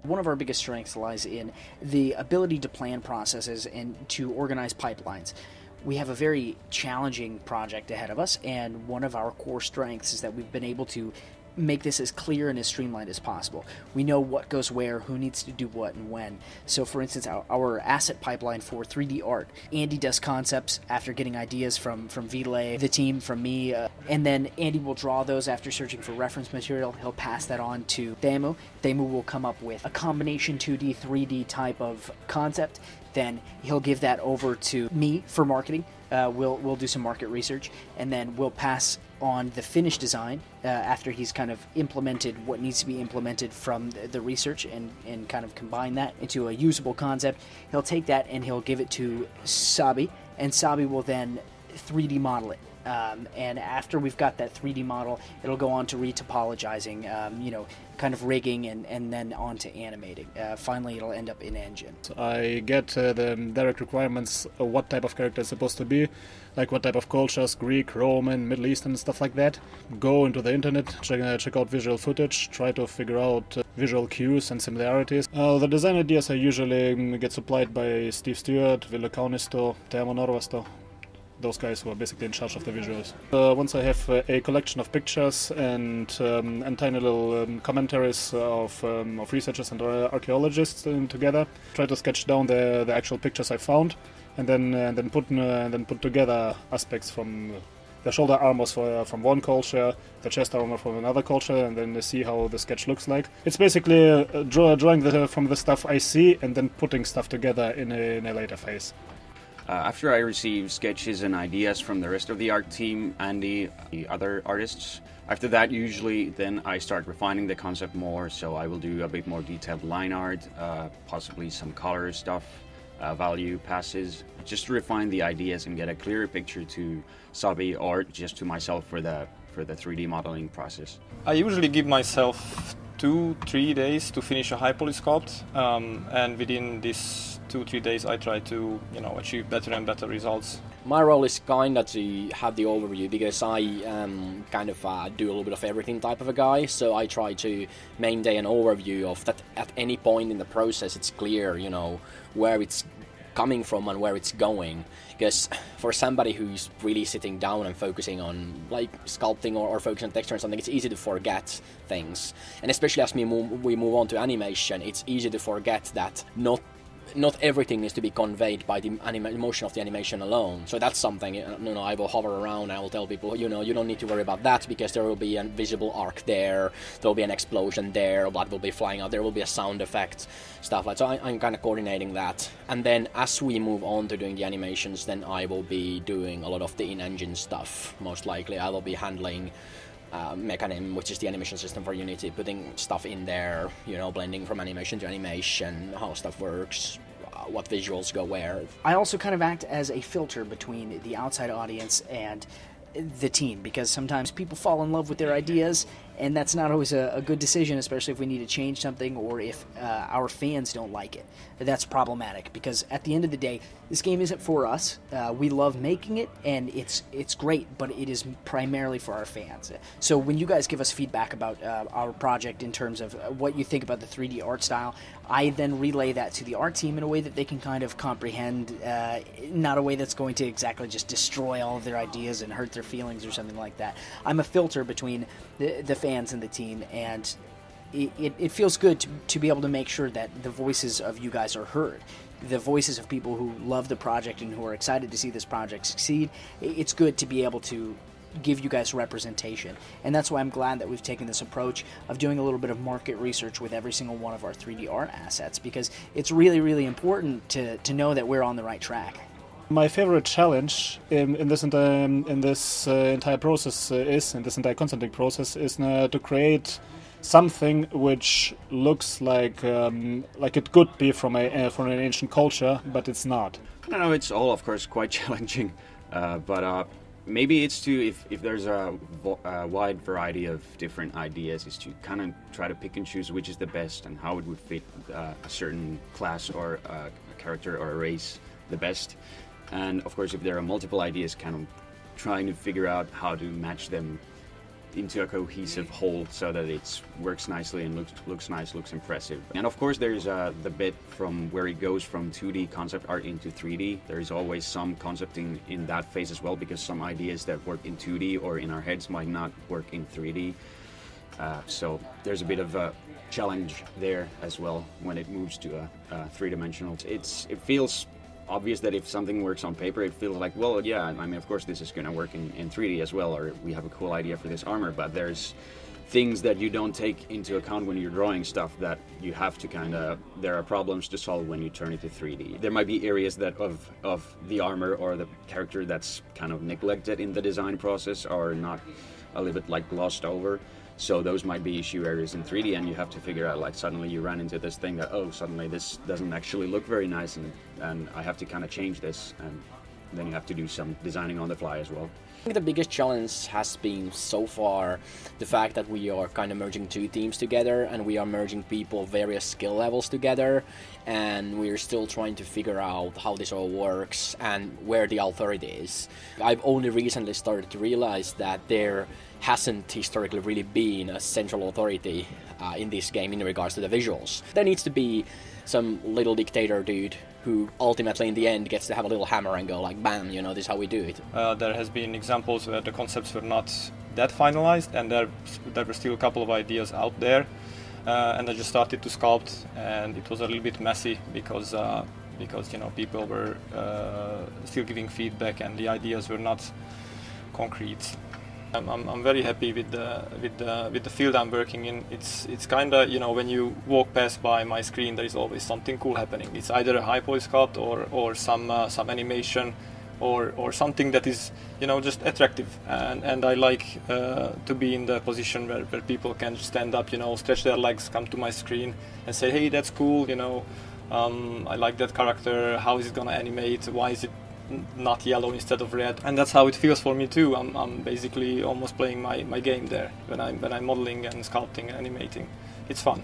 One of our biggest strengths lies in the ability to plan processes and to organize pipelines. We have a very challenging project ahead of us, and one of our core strengths is that we've been able to make this as clear and as streamlined as possible. We know what goes where, who needs to do what, and when. So, for instance, our asset pipeline for 3D art, Andy does concepts after getting ideas from Vile, the team, from me, and then Andy will draw those after searching for reference material. He'll pass that on to Teemu. Teemu will come up with a combination 2D, 3D type of concept. Then he'll give that over to me for marketing. We'll do some market research, and then we'll pass on the finished design after he's kind of implemented what needs to be implemented from the research and kind of combine that into a usable concept. He'll take that and he'll give it to Sabi, and Sabi will then 3D model it. And after we've got that 3D model, it'll go on to retopologizing, kind of rigging, and then on to animating. Finally, it'll end up in engine. So I get the direct requirements of what type of character is supposed to be, like what type of cultures, Greek, Roman, Middle Eastern, stuff like that. Go into the internet, check out visual footage, try to figure out visual cues and similarities. The design ideas I usually get supplied by Steve Stewart, Ville Kaunisto, Teemu Norvasto, those guys who are basically in charge of the visuals. Once I have a collection of pictures and tiny little commentaries of researchers and archaeologists together, try to sketch down the actual pictures I found, and then put together aspects from the shoulder armors from one culture, the chest armor from another culture, and then see how the sketch looks like. It's basically drawing from the stuff I see and then putting stuff together in a later phase. After I receive sketches and ideas from the rest of the art team and the other artists, after that usually then I start refining the concept more, so I will do a bit more detailed line art, possibly some color stuff, value passes, just to refine the ideas and get a clearer picture to Sabi or just to myself for the 3D modeling process. I usually give myself 2-3 days to finish a high poly sculpt, and within this 2-3 days I try to achieve better and better results. My role is kind of to have the overview, because I kind of do a little bit of everything type of a guy, so I try to maintain an overview of that at any point in the process it's clear, where it's coming from and where it's going. Because for somebody who's really sitting down and focusing on like sculpting or focusing on texture and something, it's easy to forget things. And especially as we move on to animation, it's easy to forget that not everything is to be conveyed by the emotion of the animation alone. So that's something, I will hover around, I will tell people, you don't need to worry about that, because there will be a visible arc there will be an explosion there, blood will be flying out, there will be a sound effect, stuff like that. So I'm kind of coordinating that. And then as we move on to doing the animations, then I will be doing a lot of the in-engine stuff. Most likely I will be handling Mechanim, which is the animation system for Unity, putting stuff in there, blending from animation to animation, how stuff works, what visuals go where. I also kind of act as a filter between the outside audience and the team, because sometimes people fall in love with their ideas, and that's not always a good decision, especially if we need to change something or if our fans don't like it. That's problematic, because at the end of the day, this game isn't for us. We love making it, and it's great, but it is primarily for our fans. So when you guys give us feedback about our project in terms of what you think about the 3D art style, I then relay that to the art team in a way that they can kind of comprehend, not a way that's going to exactly just destroy all of their ideas and hurt their feelings or something like that. I'm a filter between the fans and the team, and it feels good to be able to make sure that the voices of you guys are heard. The voices of people who love the project and who are excited to see this project succeed. It's good to be able to give you guys representation, and that's why I'm glad that we've taken this approach of doing a little bit of market research with every single one of our 3D art assets, because it's really, really important to know that we're on the right track. My favorite challenge in this entire process in this entire concepting process is to create something which looks like it could be from an ancient culture, but it's not. I don't know, it's all of course quite challenging, but maybe it's to, if there's a wide variety of different ideas, is to kind of try to pick and choose which is the best and how it would fit a certain class or a character or a race the best. And of course, if there are multiple ideas, kind of trying to figure out how to match them into a cohesive whole so that it works nicely and looks nice, looks impressive. And of course there's the bit from where it goes from 2D concept art into 3D. There's always some concepting in that phase as well, because some ideas that work in 2D or in our heads might not work in 3D. So there's a bit of a challenge there as well when it moves to a three-dimensional. It feels obvious that if something works on paper, it feels like, well, yeah, I mean, of course this is going to work in 3D as well, or we have a cool idea for this armor, but there's things that you don't take into account when you're drawing stuff that you have to there are problems to solve when you turn it to 3D. There might be areas that of the armor or the character that's kind of neglected in the design process, or not a little bit like glossed over. So those might be issue areas in 3D, and you have to figure out, like, suddenly you run into this thing that, oh, suddenly this doesn't actually look very nice, and I have to kind of change this, and then you have to do some designing on the fly as well. I think the biggest challenge has been so far the fact that we are kind of merging two teams together, and we are merging people of various skill levels together, and we're still trying to figure out how this all works and where the authority is. I've only recently started to realize that there hasn't historically really been a central authority in this game in regards to the visuals. There needs to be some little dictator dude who ultimately in the end gets to have a little hammer and go like, bam, you know, this is how we do it. There has been examples where the concepts were not that finalized, and there were still a couple of ideas out there, and I just started to sculpt, and it was a little bit messy because you know, people were still giving feedback and the ideas were not concrete. I'm very happy with the field I'm working in. It's kind of, you know, when you walk past by my screen, there is always something cool happening. It's either a high poly sculpt or some animation or something that is, you know, just attractive. And I like to be in the position where people can stand up, you know, stretch their legs, come to my screen and say, hey, that's cool, you know, I like that character. How is it gonna animate? Why is it not yellow instead of red? And that's how it feels for me too. I'm basically almost playing my game there when I'm modeling and sculpting and animating. It's fun.